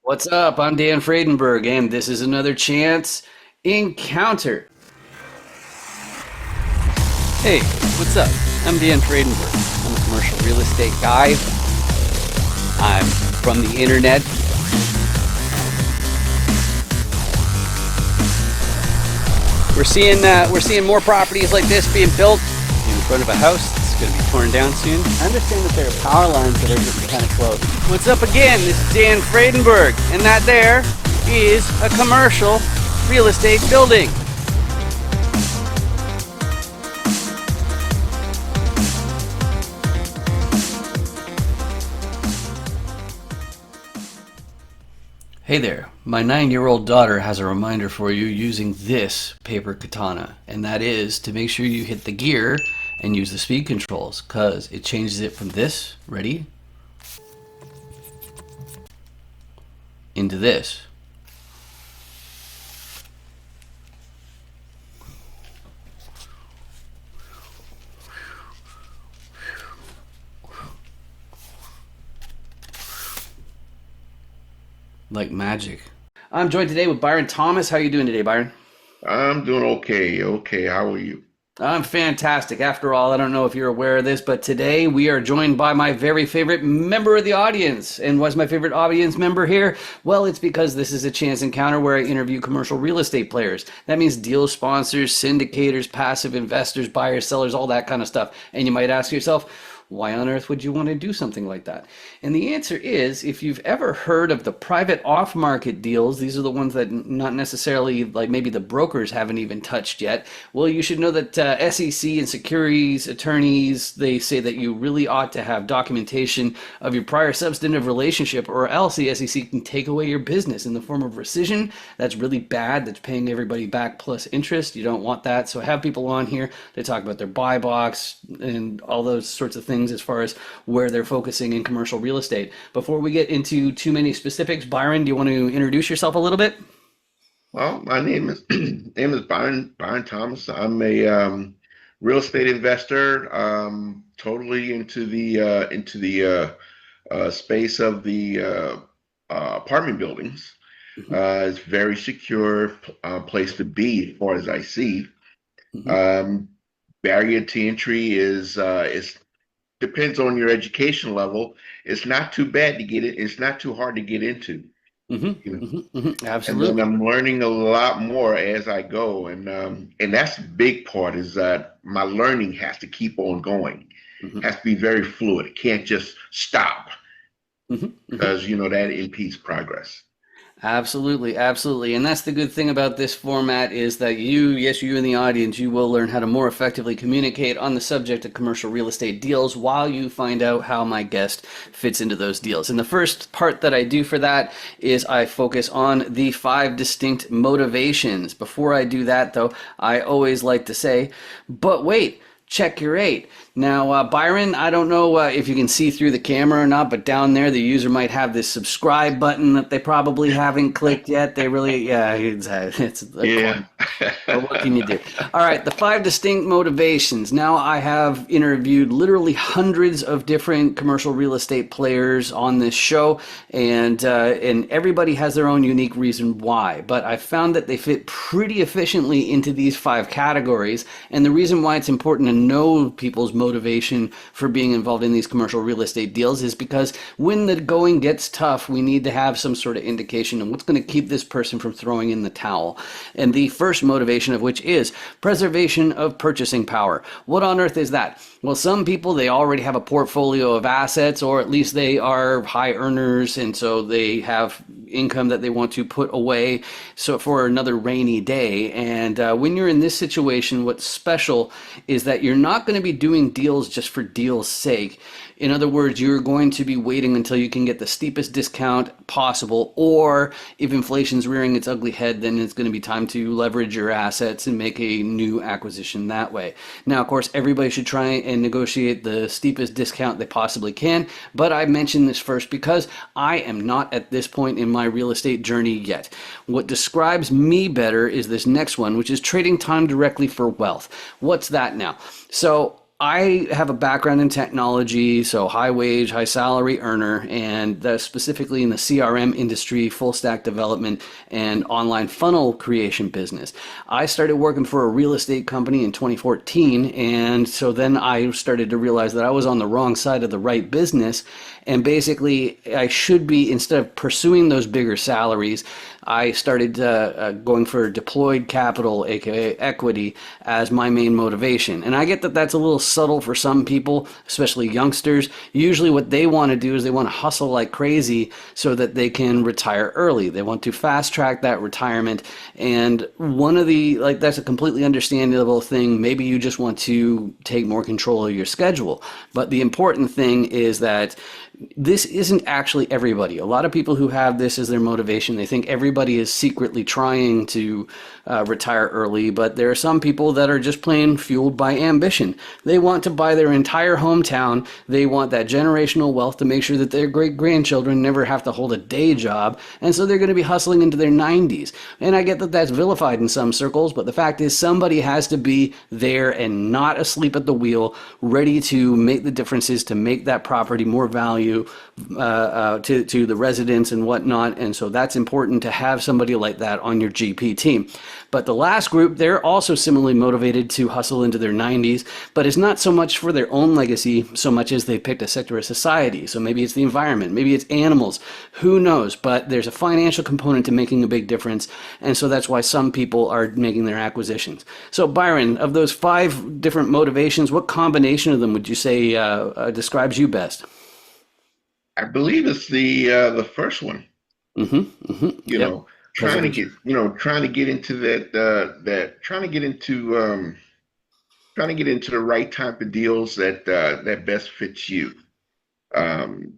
What's up? I'm Dan Fredenberg, and this is another chance encounter. Hey, what's up? I'm Dan Fredenberg. I'm a commercial real estate guy. I'm from the internet. We're seeing more properties like this being built in front of a house that's going to be torn down soon. I understand that there are power lines that are getting kind of close. What's up again? This is Dan Fredenberg, and that there is a commercial real estate building. Hey there, my 9-year-old daughter has a reminder for you using this paper katana, and that is to make sure you hit the gear and use the speed controls, because it changes it from this, ready, into this. Like magic. I'm joined today with Byron Thomas. How are you doing today, Byron? I'm doing okay. Okay, how are you? I'm fantastic. After all, I don't know if you're aware of this, but today we are joined by my very favorite member of the audience. And what's my favorite audience member here? Well, it's because this is a chance encounter where I interview commercial real estate players. That means deal sponsors, syndicators, passive investors, buyers, sellers, all that kind of stuff. And you might ask yourself, why on earth would you want to do something like that? And the answer is, if you've ever heard of the private off-market deals, these are the ones that not necessarily, like maybe the brokers haven't even touched yet. Well, you should know that SEC and securities attorneys, they say that you really ought to have documentation of your prior substantive relationship, or else the SEC can take away your business in the form of rescission. That's really bad. That's paying everybody back plus interest. You don't want that. So I have people on here. They talk about their buy box and all those sorts of things as far as where they're focusing in commercial real estate. Before we get into too many specifics, Byron, do you want to introduce yourself a little bit? Well, my name is name is Byron Thomas. I'm a real estate investor, totally into the space of the apartment buildings. Mhm, It's very secure place to be, as far as I see. mhm, Um, Barrier to entry is depends on your education level. It's not too bad to get it. It's not too hard to get into. mhm, You know. mhm, mhm. And then Absolutely. I'm learning a lot more as I go, and that's the big part is that my learning has to keep on going, Mhm, has to be very fluid. It can't just stop mhm, mhm. because that impedes progress. Absolutely, absolutely. And that's the good thing about this format is that you, yes, you in the audience, you will learn how to more effectively communicate on the subject of commercial real estate deals while you find out how my guest fits into those deals. And the first part that I do for that is I focus on the 5 distinct motivations. Before I do that, though, I always like to say, but wait, check your eight. Now, Byron, I don't know if you can see through the camera or not, but down there, the user might have this subscribe button that they probably haven't clicked yet. They really, yeah, it's of course. Yeah. But what can you do? All right, the 5 distinct motivations. Now, I have interviewed literally hundreds of different commercial real estate players on this show, and everybody has their own unique reason why. But I found that they fit pretty efficiently into these 5 categories. And the reason why it's important to know people's motivation for being involved in these commercial real estate deals is because when the going gets tough, we need to have some sort of indication of what's going to keep this person from throwing in the towel. And the first motivation of which is preservation of purchasing power. What on earth is that? Well, some people, they already have a portfolio of assets, or at least they are high earners, and so they have income that they want to put away so for another rainy day. And when you're in this situation, what's special is that you're not going to be doing deals just for deal's sake. In other words, you're going to be waiting until you can get the steepest discount possible, or if inflation's rearing its ugly head, then it's going to be time to leverage your assets and make a new acquisition that way. Now, of course, everybody should try and negotiate the steepest discount they possibly can, but I mentioned this first because I am not at this point in my real estate journey yet. What describes me better is this next one, which is trading time directly for wealth. What's that now? So I have a background in technology, so high wage, high salary earner, and specifically in the CRM industry, full stack development, and online funnel creation business. I started working for a real estate company in 2014, and so then I started to realize that I was on the wrong side of the right business. And basically, I should be, instead of pursuing those bigger salaries, I started going for deployed capital, aka equity, as my main motivation. And I get that that's a little subtle for some people, especially youngsters. Usually, what they want to do is they want to hustle like crazy so that they can retire early. They want to fast track that retirement. And one of the, like, that's a completely understandable thing. Maybe you just want to take more control of your schedule. But the important thing is that this isn't actually everybody. A lot of people who have this as their motivation, they think everybody is secretly trying to retire early, but there are some people that are just plain fueled by ambition. They want to buy their entire hometown. They want that generational wealth to make sure that their great grandchildren never have to hold a day job, and so they're going to be hustling into their 90s. And I get that that's vilified in some circles, but the fact is somebody has to be there and not asleep at the wheel, ready to make the differences, to make that property more valuable to the residents and whatnot. And so that's important to have somebody like that on your GP team. But the last group, they're also similarly motivated to hustle into their 90s, but it's not so much for their own legacy so much as they picked a sector of society. So maybe it's the environment, maybe it's animals, who knows? But there's a financial component to making a big difference. And so that's why some people are making their acquisitions. So Byron, of those 5 different motivations, what combination of them would you say describes you best? I believe it's the first one. You Yep. know, Preservation. trying to get into trying to get into the right type of deals that best fits you. Um,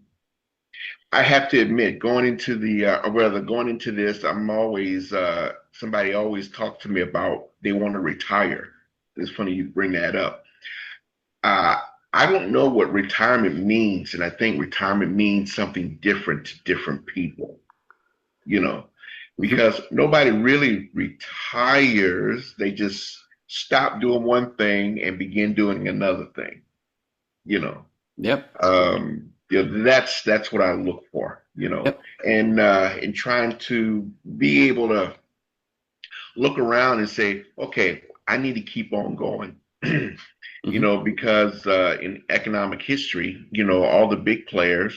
I have to admit, going into this, I'm always somebody always talked to me about they want to retire. It's funny you bring that up. Uh, I don't know what retirement means, and I think retirement means something different to different people, you know, Hmm. because nobody really retires. They just stop doing one thing and begin doing another thing, you know. Yep. That's what I look for, Yep. and trying to be able to look around and say, okay, I need to keep on going. Hmm. Because in economic history, all the big players,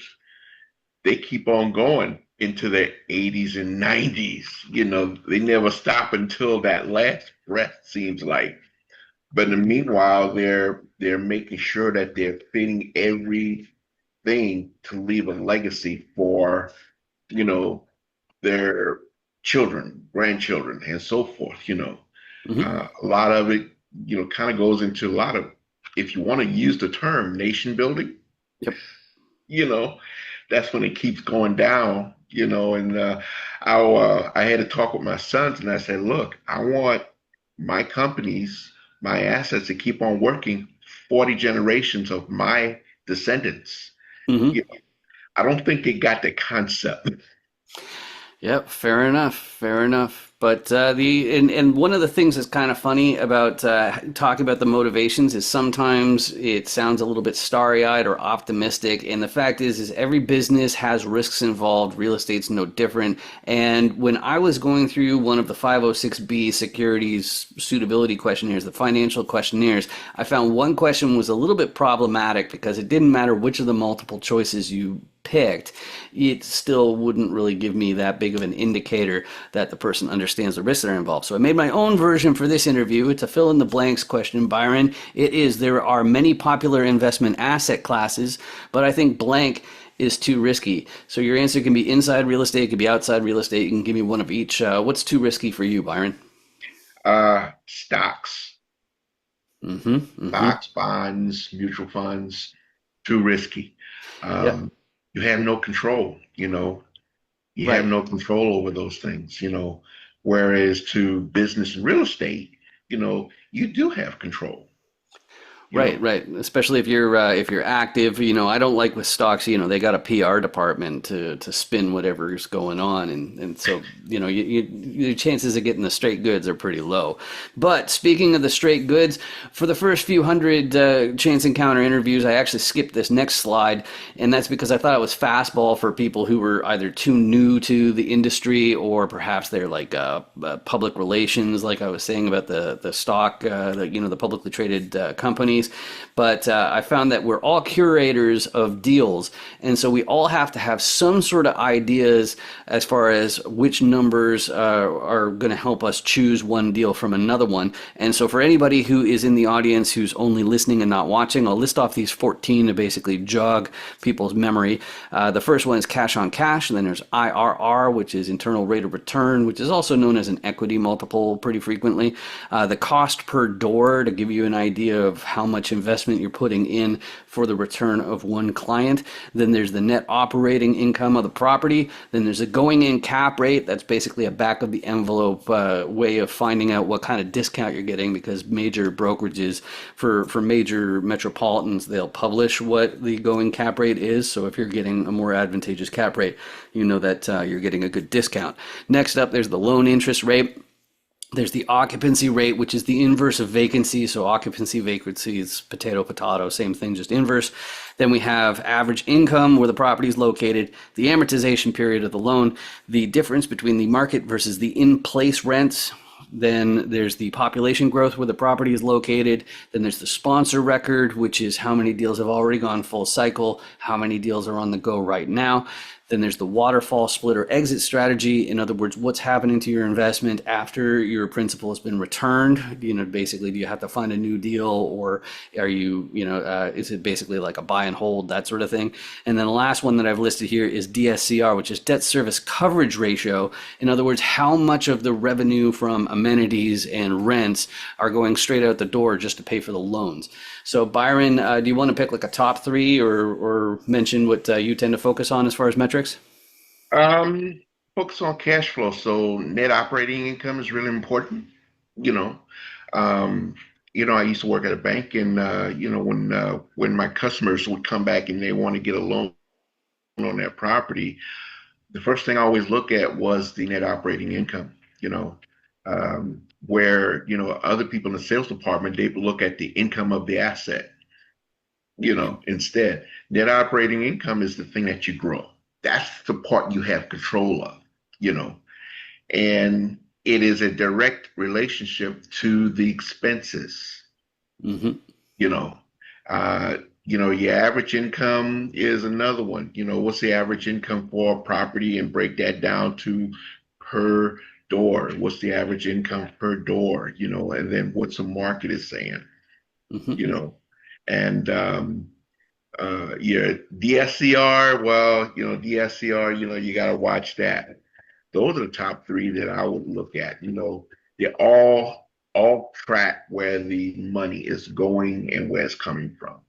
they keep on going into their 80s and 90s. They never stop until that last breath, seems like. But in the meanwhile, they're making sure that they're fitting everything to leave a legacy for, you know, their children, grandchildren, and so forth. Hmm. A lot of it, kind of goes into a lot of, if you want to use the term nation building, Yep. you know, that's when it keeps going down, and I had to talk with my sons and I said, look, I want my companies, my assets to keep on working 40 generations of my descendants. Hmm. You know, I don't think they got the concept. Yep, fair enough, fair enough. But and one of the things that's kind of funny about talking about the motivations is sometimes it sounds a little bit starry-eyed or optimistic, and the fact is every business has risks involved. Real estate's no different. And when I was going through one of the 506B securities suitability questionnaires, the financial questionnaires, I found one question was a little bit problematic because it didn't matter which of the multiple choices you picked, it still wouldn't really give me that big of an indicator that the person understands the risks that are involved. So I made my own version for this interview. It's a fill in the blanks question, Byron. It is there are many popular investment asset classes, but I think blank is too risky. So your answer can be inside real estate, it could be outside real estate. You can give me one of each. What's too risky for you, Byron? Stocks, Mm-hmm. Mm-hmm. stocks, bonds, mutual funds, too risky. Yep. Um, you have no control, you have Right. no control over those things, whereas to business and real estate, you do have control. you Right, know. right. Especially if you're active, I don't like with stocks, they got a PR department to spin whatever's going on, and so your chances of getting the straight goods are pretty low. But speaking of the straight goods, for the first few hundred chance encounter interviews, I actually skipped this next slide, and that's because I thought it was fastball for people who were either too new to the industry or perhaps they're like public relations, like I was saying about the stock, the publicly traded companies. But I found that we're all curators of deals, and so we all have to have some sort of ideas as far as which numbers are going to help us choose one deal from another one. And so for anybody who is in the audience who's only listening and not watching, I'll list off these 14 to basically jog people's memory. The first one is cash on cash, and then there's IRR, which is internal rate of return, which is also known as an equity multiple pretty frequently. The cost per door, to give you an idea of how much investment you're putting in for the return of one client. Then there's the net operating income of the property. Then there's a going in cap rate. That's basically a back of the envelope way of finding out what kind of discount you're getting, because major brokerages for major metropolitans, they'll publish what the going cap rate is. So if you're getting a more advantageous cap rate, you know that you're getting a good discount. Next up, there's the loan interest rate. There's the occupancy rate, which is the inverse of vacancy. So occupancy, vacancy is potato, potato, same thing, just inverse. Then we have average income, where the property is located, the amortization period of the loan, the difference between the market versus the in-place rents. Then there's the population growth, where the property is located. Then there's the sponsor record, which is how many deals have already gone full cycle, how many deals are on the go right now. Then there's the waterfall split or exit strategy. In other words, what's happening to your investment after your principal has been returned? Basically, do you have to find a new deal, or are you, is it basically like a buy and hold, that sort of thing? And then the last one that I've listed here is DSCR, which is debt service coverage ratio. In other words, how much of the revenue from amenities and rents are going straight out the door just to pay for the loans? So Byron, do you want to pick like a top three, or mention what you tend to focus on as far as metrics? Focus on cash flow. So net operating income is really important. You know, um, I used to work at a bank, and when my customers would come back and they want to get a loan on their property, the first thing I always look at was the net operating income. Where other people in the sales department, they look at the income of the asset. Instead, net operating income is the thing that you grow. That's the part you have control of, you know, and it is a direct relationship to the expenses, Mm-hmm. you know. Your average income is another one. What's the average income for a property, and break that down to per door. What's the average income per door, and then what's the market is saying, you Mm-hmm. know, and your DSCR, well, DSCR, you got to watch that. Those are the top three that I would look at. They all track where the money is going and where it's coming from.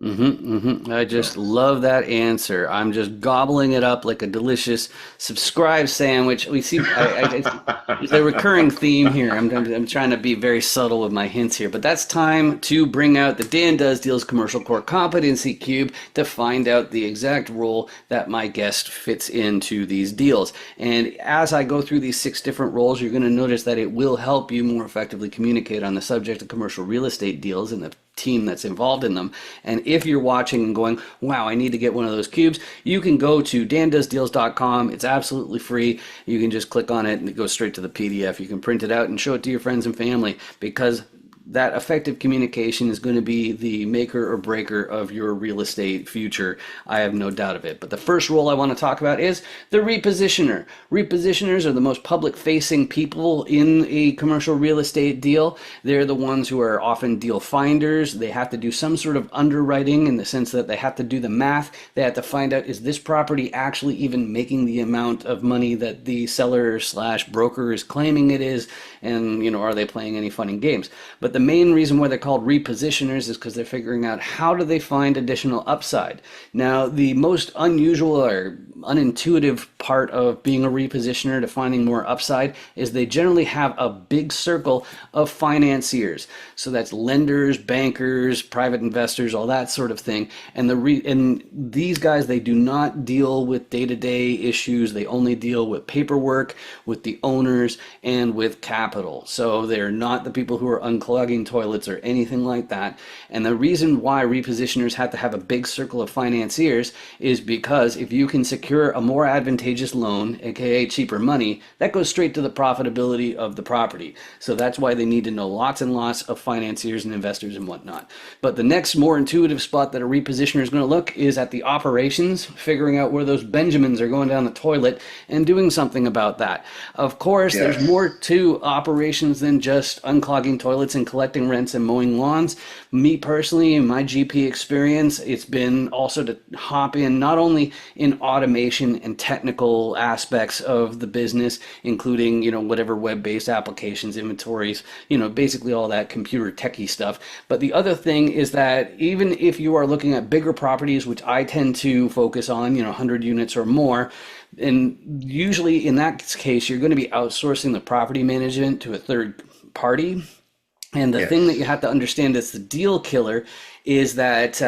Mm-hmm, mm-hmm. I just So, love that answer. I'm just gobbling it up like a delicious subscribe sandwich. We see, there's a recurring theme here. I'm trying to be very subtle with my hints here, but that's time to bring out the Dan Does Deals Commercial Core Competency Cube to find out the exact role that my guest fits into these deals. And as I go through these 6 different roles, you're going to notice that it will help you more effectively communicate on the subject of commercial real estate deals and the team that's involved in them. And if you're watching and going, wow, I need to get one of those cubes, you can go to dandoesdeals.com. It's absolutely free. You can just click on it and it goes straight to the PDF. You can print it out and show it to your friends and family, because that effective communication is going to be the maker or breaker of your real estate future. I have no doubt of it. But the first role I want to talk about is the repositioner. Repositioners are the most public-facing people in a commercial real estate deal. They're the ones who are often deal finders. They have to do some sort of underwriting, in the sense that they have to do the math. They have to find out, is this property actually even making the amount of money that the seller slash broker is claiming it is? And, are they playing any fun and games? But the the main reason why they're called repositioners is because they're figuring out how do they find additional upside. Now, the most unusual or unintuitive part of being a repositioner to finding more upside is they generally have a big circle of financiers. So that's lenders, bankers, private investors, all that sort of thing. And these guys, they do not deal with day-to-day issues. They only deal with paperwork, with the owners, and with capital. So they're not the people who are unclogging toilets or anything like that. And the reason why repositioners have to have a big circle of financiers is because if you can secure a more advantageous loan, aka cheaper money, that goes straight to the profitability of the property. So that's why they need to know lots and lots of financiers and investors and whatnot. But the next more intuitive spot that a repositioner is going to look is at the operations, figuring out where those Benjamins are going down the toilet and doing something about that. Of course, Yes. there's more to operations than just unclogging toilets and collecting rents and mowing lawns. Me personally, in my GP experience, it's been also to hop in not only in automation and technical aspects of the business, including, whatever web-based applications, inventories, basically all that computer techie stuff. But the other thing is that even if you are looking at bigger properties, which I tend to focus on, 100 units or more, and usually in that case, you're going to be outsourcing the property management to a third party. And the thing that you Yes. have to understand is the deal killer is that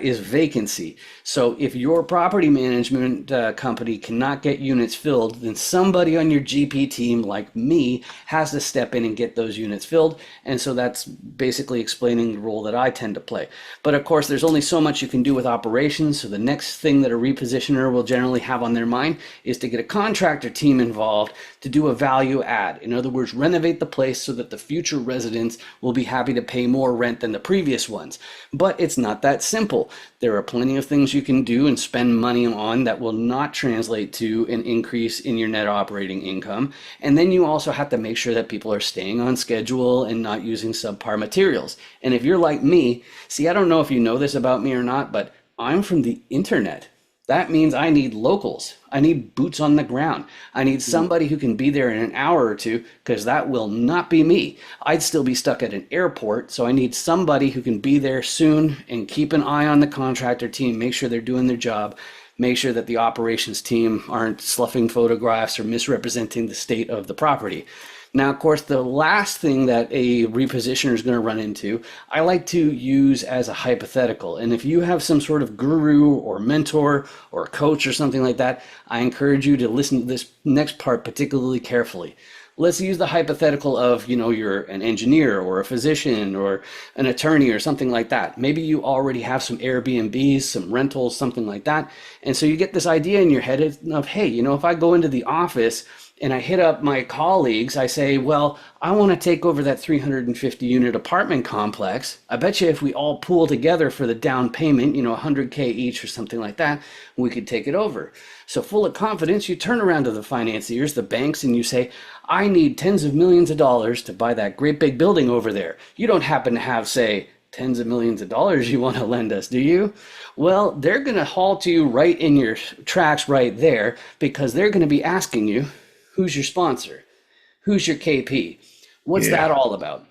is vacancy. So if your property management company cannot get units filled, then somebody on your GP team, like me, has to step in and get those units filled. And so that's basically explaining the role that I tend to play. But of course, there's only so much you can do with operations. So the next thing that a repositioner will generally have on their mind is to get a contractor team involved to do a value add. In other words, renovate the place so that the future residents will be happy to pay more rent than the previous ones. But it's not that simple. There are plenty of things you can do and spend money on that will not translate to an increase in your net operating income. And then you also have to make sure that people are staying on schedule and not using subpar materials. And if you're like me, see, I don't know if you know this about me or not, but I'm from the internet. That means I need locals. I need boots on the ground. I need somebody who can be there in an hour or two, because that will not be me. I'd still be stuck at an airport, so I need somebody who can be there soon and keep an eye on the contractor team, make sure they're doing their job, make sure that the operations team aren't sloughing photographs or misrepresenting the state of the property. Now, of course, the last thing that a repositioner is going to run into, I like to use as a hypothetical. And if you have some sort of guru or mentor or coach or something like that, I encourage you to listen to this next part particularly carefully. Let's use the hypothetical of, you're an engineer or a physician or an attorney or something like that. Maybe you already have some Airbnbs, some rentals, something like that. And so you get this idea in your head of, hey, if I go into the office and I hit up my colleagues, I say, well, I want to take over that 350 unit apartment complex. I bet you if we all pool together for the down payment, 100K each or something like that, we could take it over. So full of confidence, you turn around to the financiers, the banks, and you say, I need tens of millions of dollars to buy that great big building over there. You don't happen to have, say, tens of millions of dollars you want to lend us, do you? Well, they're going to halt you right in your tracks right there, because they're going to be asking you, who's your sponsor? Who's your KP? What's that Yeah. all about?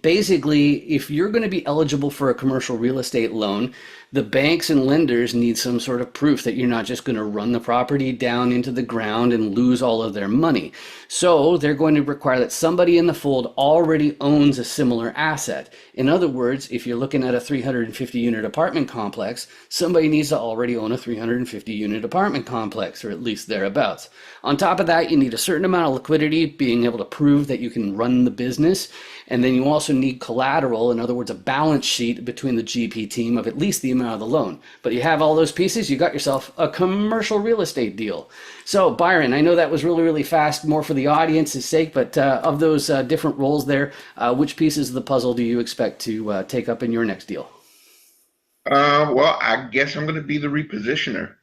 Basically, if you're going to be eligible for a commercial real estate loan, the banks and lenders need some sort of proof that you're not just going to run the property down into the ground and lose all of their money. So they're going to require that somebody in the fold already owns a similar asset. In other words, if you're looking at a 350 unit apartment complex, somebody needs to already own a 350 unit apartment complex, or at least thereabouts. On top of that, you need a certain amount of liquidity, being able to prove that you can run the business. And then you also need collateral, in other words, a balance sheet between the GP team of at least the amount of the loan. But you have all those pieces, you got yourself a commercial real estate deal. So Byron, I know that was really, really fast, more for the audience's sake, but of those different roles there, which pieces of the puzzle do you expect to take up in your next deal? Well, I guess I'm going to be the repositioner.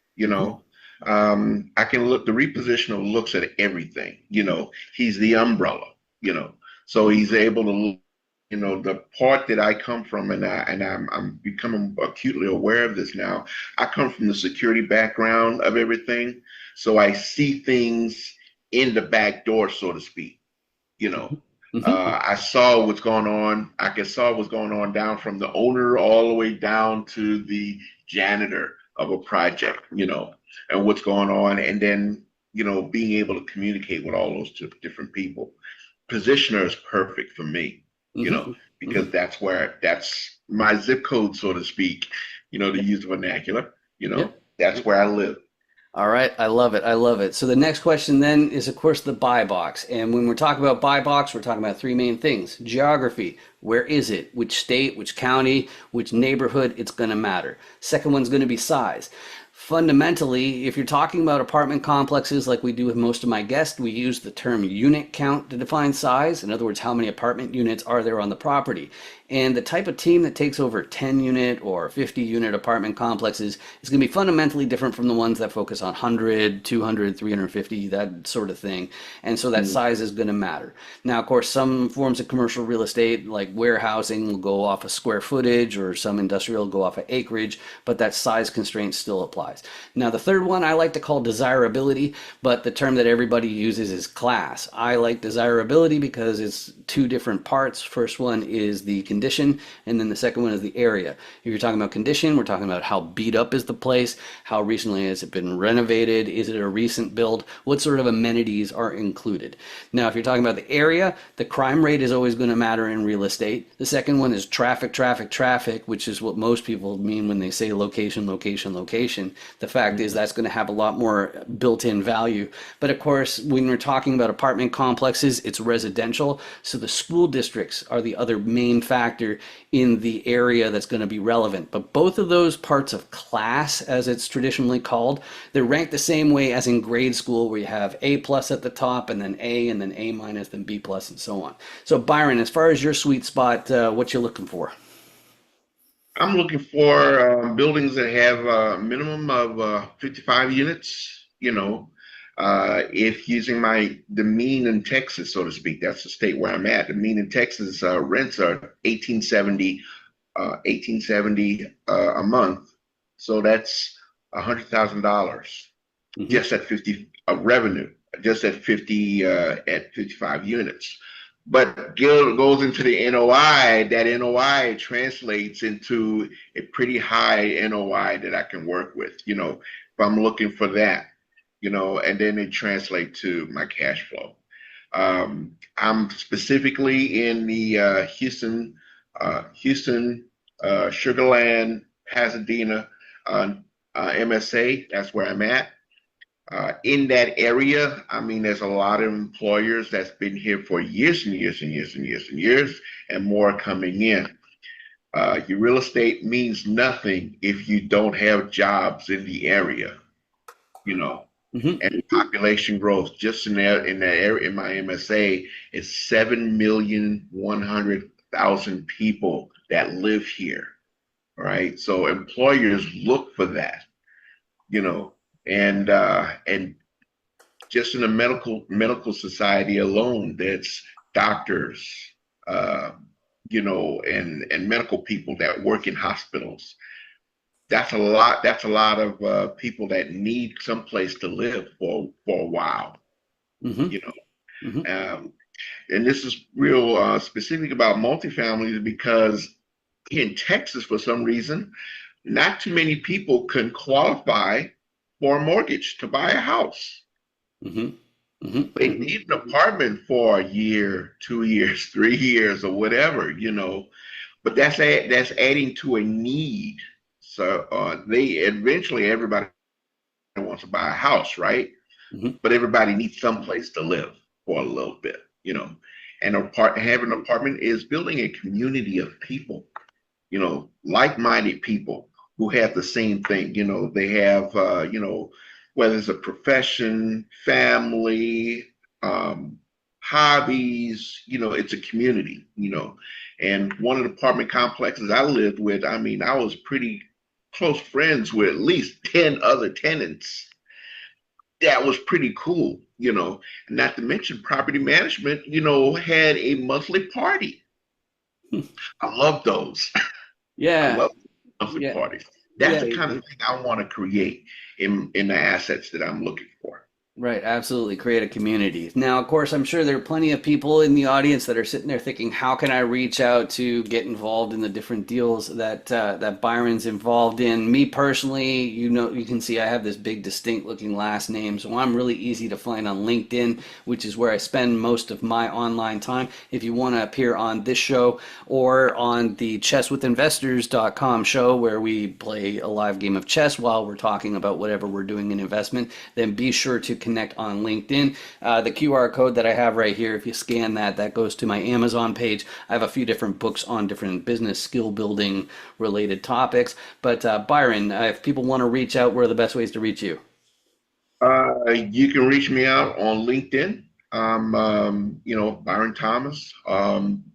I can look. The repositioner looks at everything. He's the umbrella. So he's able to look. The part that I come from, and I'm becoming acutely aware of this now. I come from the security background of everything, so I see things in the back door, so to speak. You know, Hmm. I saw what's going on. I can saw what's going on down from the owner all the way down to the janitor of a project, and what's going on, and then being able to communicate with all those different people. Positioner is perfect for me, you know, Hmm. because Hmm. that's my zip code, so to speak, to Yep. use the vernacular, Yep. that's Yep. where I live. All right, I love it. I love it. So the next question then is, of course, the buy box. And when we're talking about buy box, we're talking about three main things: geography, where is it? Which state, which county, which neighborhood? It's going to matter. Second one's going to be size. Fundamentally, if you're talking about apartment complexes like we do with most of my guests, we use the term unit count to define size. In other words, how many apartment units are there on the property? And the type of team that takes over 10 unit or 50 unit apartment complexes is going to be fundamentally different from the ones that focus on 100, 200, 350, that sort of thing. And so that Mm. size is going to matter. Now, of course, some forms of commercial real estate, like warehousing, will go off of square footage, or some industrial will go off of acreage, but that size constraint still applies. Now, the third one I like to call desirability, but the term that everybody uses is class. I like desirability because it's two different parts. First one is the condition, and then the second one is the area. If you're talking about condition, we're talking about how beat up is the place, how recently has it been renovated, is it a recent build, what sort of amenities are included. Now, if you're talking about the area, the crime rate is always going to matter in real estate. The second one is traffic, traffic, traffic, which is what most people mean when they say location, location, location. The fact is that's going to have a lot more built-in value. But of course, when we're talking about apartment complexes, it's residential. So the school districts are the other main factor in the area that's going to be relevant. But both of those parts of class, as it's traditionally called, they're ranked the same way as in grade school, where you have A plus at the top, and then A, and then A minus, then B plus, and so on. So Byron, as far as your sweet spot, what you looking for? I'm looking for buildings that have a minimum of 55 units. If using the mean in Texas, so to speak, that's the state where I'm at. The mean in Texas rents are 1870 a month, so that's $100,000 Hmm. just at 50 revenue, just at 50 at 55 units. But goes into the NOI. That NOI translates into a pretty high NOI that I can work with. If I'm looking for that, and then it translates to my cash flow. I'm specifically in the Houston, Sugarland, Pasadena MSA. That's where I'm at. In that area, I mean, there's a lot of employers that's been here for years and years and years and years and years, and more coming in. Your real estate means nothing if you don't have jobs in the area, you know. Hmm. And population growth just in that area in my MSA is 7,100,000 people that live here. Right. So employers look for that, you know, and just in the medical society alone, that's doctors, uh, and medical people that work in hospitals. That's a lot. That's a lot of people that need some place to live for a while. Hmm. You Hmm. and this is real specific about multifamilies because in Texas, for some reason, not too many people can qualify for a mortgage to buy a house. Hmm. Hmm. They Hmm. need an apartment for a year, 2 years, 3 years, or whatever, But that's adding to a need. So they eventually everybody wants to buy a house, right? Hmm. But everybody needs some place to live for a little bit. And having an apartment is building a community of people, like-minded people who have the same thing. They have, whether it's a profession, family, um, hobbies, it's a community. And one of the apartment complexes I lived with, I mean, I was pretty close friends with at least 10 other tenants. That was pretty cool. Not to mention property management, had a monthly party. I love those. I Yeah. love monthly Yeah. parties. That's Yeah. the kind of thing I want to create in the assets that I'm looking for. Right, absolutely. Create a community. Now, of course, I'm sure there are plenty of people in the audience that are sitting there thinking, "How can I reach out to get involved in the different deals that Byron's involved in?" Me personally, you can see I have this big, distinct-looking last name, so I'm really easy to find on LinkedIn, which is where I spend most of my online time. If you want to appear on this show or on the chesswithinvestors.com show, where we play a live game of chess while we're talking about whatever we're doing in investment, then be sure to connect on LinkedIn. The QR code that I have right here, if you scan that, that goes to my Amazon page. I have a few different books on different business skill building related topics. But Byron, if people want to reach out, what are the best ways to reach you? You can reach me out on LinkedIn. Byron Thomas.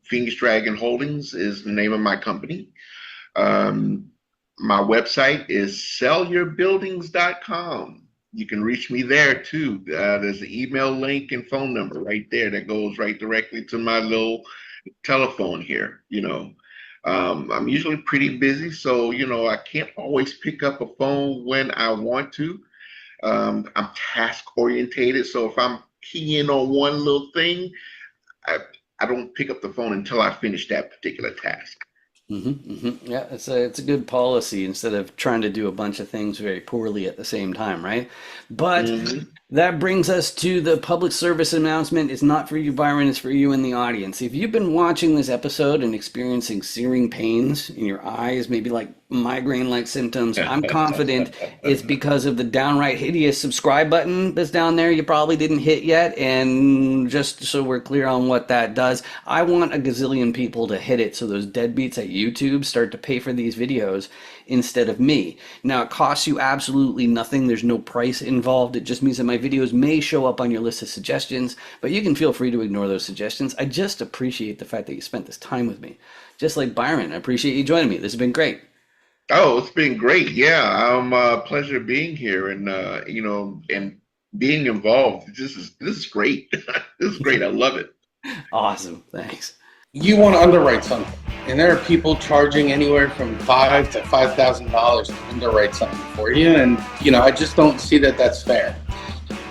Phoenix Dragon Holdings is the name of my company. Um, my website is sellyourbuildings.com. You can reach me there too. There's an email link and phone number right there that goes right directly to my little telephone here. I'm usually pretty busy, so I can't always pick up a phone when I want to. I'm task orientated, so if I'm keying on one little thing, I, I don't pick up the phone until I finish that particular task. Yeah, it's a good policy instead of trying to do a bunch of things very poorly at the same time, right? But Hmm. that brings us to the public service announcement. It's not for you, Byron, it's for you in the audience. If you've been watching this episode and experiencing searing pains in your eyes, maybe like migraine-like symptoms, I'm confident it's because of the downright hideous subscribe button that's down there you probably didn't hit yet. And just so we're clear on what that does, I want a gazillion people to hit it so those deadbeats at YouTube start to pay for these videos instead of me. Now, it costs you absolutely nothing. There's no price involved. It just means that my videos may show up on your list of suggestions, but you can feel free to ignore those suggestions. I just appreciate the fact that you spent this time with me. Just like Byron, I appreciate you joining me. This has been great. Oh, it's been great. Yeah, pleasure being here and and being involved. This is great. This is great. I love it. Awesome. Thanks. You want to underwrite something, and there are people charging anywhere from $5,000 to $5,000 to underwrite something for you, and I just don't see that that's fair.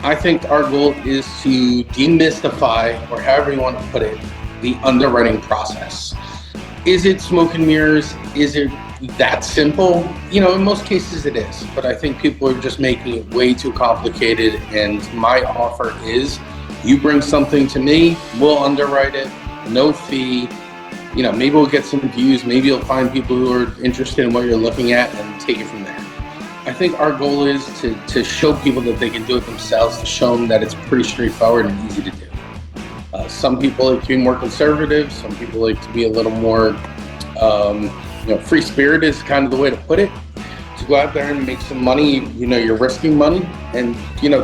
I think our goal is to demystify, or however you want to put it, the underwriting process. Is it smoke and mirrors? Is it that simple? In most cases it is, but I think people are just making it way too complicated, and my offer is you bring something to me, we'll underwrite it, no fee. Maybe we'll get some views, maybe you'll find people who are interested in what you're looking at and take it from there. I think our goal is to show people that they can do it themselves, to show them that it's pretty straightforward and easy to do. Some people like to be more conservative, some people like to be a little more free spirited is kind of the way to put it. To go out there and make some money, you're risking money, and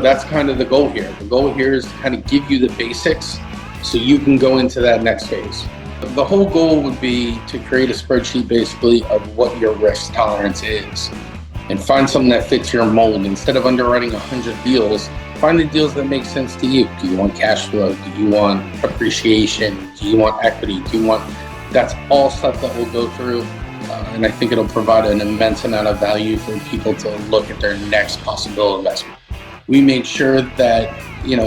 that's kind of the goal here. The goal here is to kind of give you the basics so you can go into that next phase. The whole goal would be to create a spreadsheet basically of what your risk tolerance is and find something that fits your mold. Instead of underwriting 100 deals, find the deals that make sense to you. Do you want cash flow? Do you want appreciation? Do you want equity? That's all stuff that we'll go through. And I think it'll provide an immense amount of value for people to look at their next possible investment. We made sure that,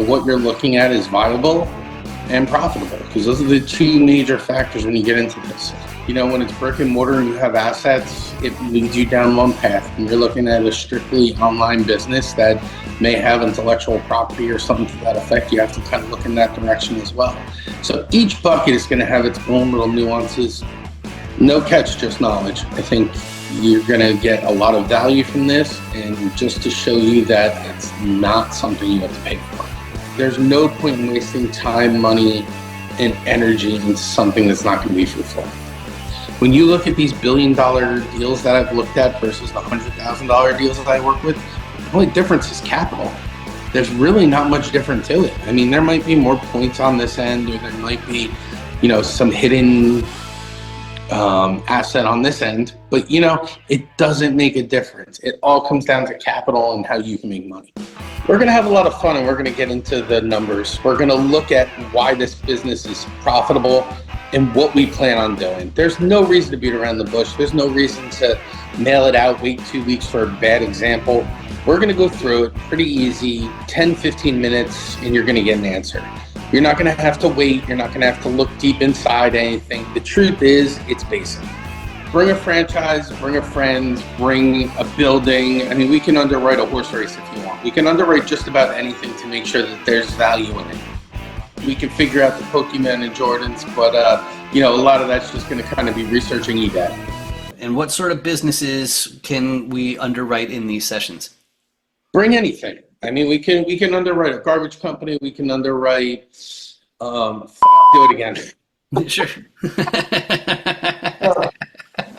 what you're looking at is viable and profitable, because those are the two major factors when you get into this. When it's brick and mortar and you have assets, it leads you down one path. When you're looking at a strictly online business that may have intellectual property or something to that effect, you have to kind of look in that direction as well. So each bucket is going to have its own little nuances. No catch, just knowledge. I think you're going to get a lot of value from this, and just to show you that it's not something you have to pay for. There's no point in wasting time, money, and energy into something that's not going to be fruitful. When you look at these billion-dollar deals that I've looked at versus the $100,000 deals that I work with, the only difference is capital. There's really not much different to it. I mean, there might be more points on this end, or there might be, some hidden asset on this end, but it doesn't make a difference. It all comes down to capital and how you can make money. We're going to have a lot of fun, and we're going to get into the numbers. We're going to look at why this business is profitable and what we plan on doing. There's no reason to beat around the bush. There's no reason to mail it out, wait 2 weeks for a bad example. We're going to go through it pretty easy, 10, 15 minutes, and you're going to get an answer. You're not going to have to wait. You're not going to have to look deep inside anything. The truth is, it's basic. Bring a franchise, bring a friend, bring a building. I mean, we can underwrite a horse race if you want. We can underwrite just about anything to make sure that there's value in it. We can figure out the Pokemon and Jordans, but a lot of that's just going to kind of be researching eBay. And what sort of businesses can we underwrite in these sessions? Bring anything. I mean, we can underwrite a garbage company. We can underwrite. Do it again. Sure.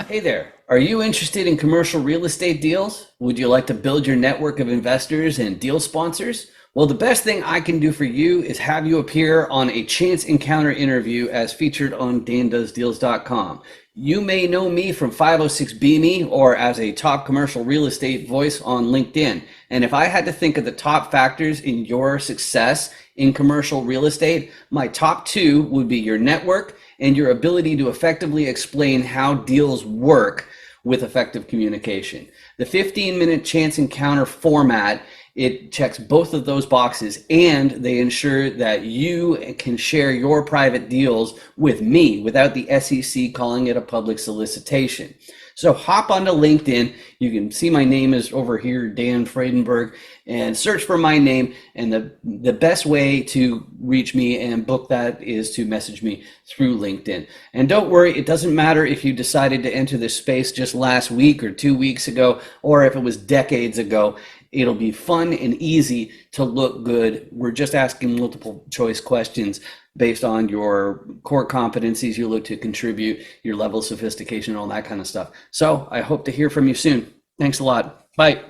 Hey there. Are you interested in commercial real estate deals? Would you like to build your network of investors and deal sponsors? Well, the best thing I can do for you is have you appear on a chance encounter interview as featured on dandoesdeals.com. You may know me from 506B Me or as a top commercial real estate voice on LinkedIn. And if I had to think of the top factors in your success in commercial real estate, my top two would be your network and your ability to effectively explain how deals work with effective communication. The 15-minute chance encounter format, it checks both of those boxes, and they ensure that you can share your private deals with me without the SEC calling it a public solicitation. So hop onto LinkedIn. You can see my name is over here, Dan Friedenberg, and search for my name. And the best way to reach me and book that is to message me through LinkedIn. And don't worry, it doesn't matter if you decided to enter this space just last week or 2 weeks ago, or if it was decades ago. It'll be fun and easy to look good. We're just asking multiple choice questions based on your core competencies you look to contribute, your level of sophistication, all that kind of stuff. So I hope to hear from you soon. Thanks a lot. Bye.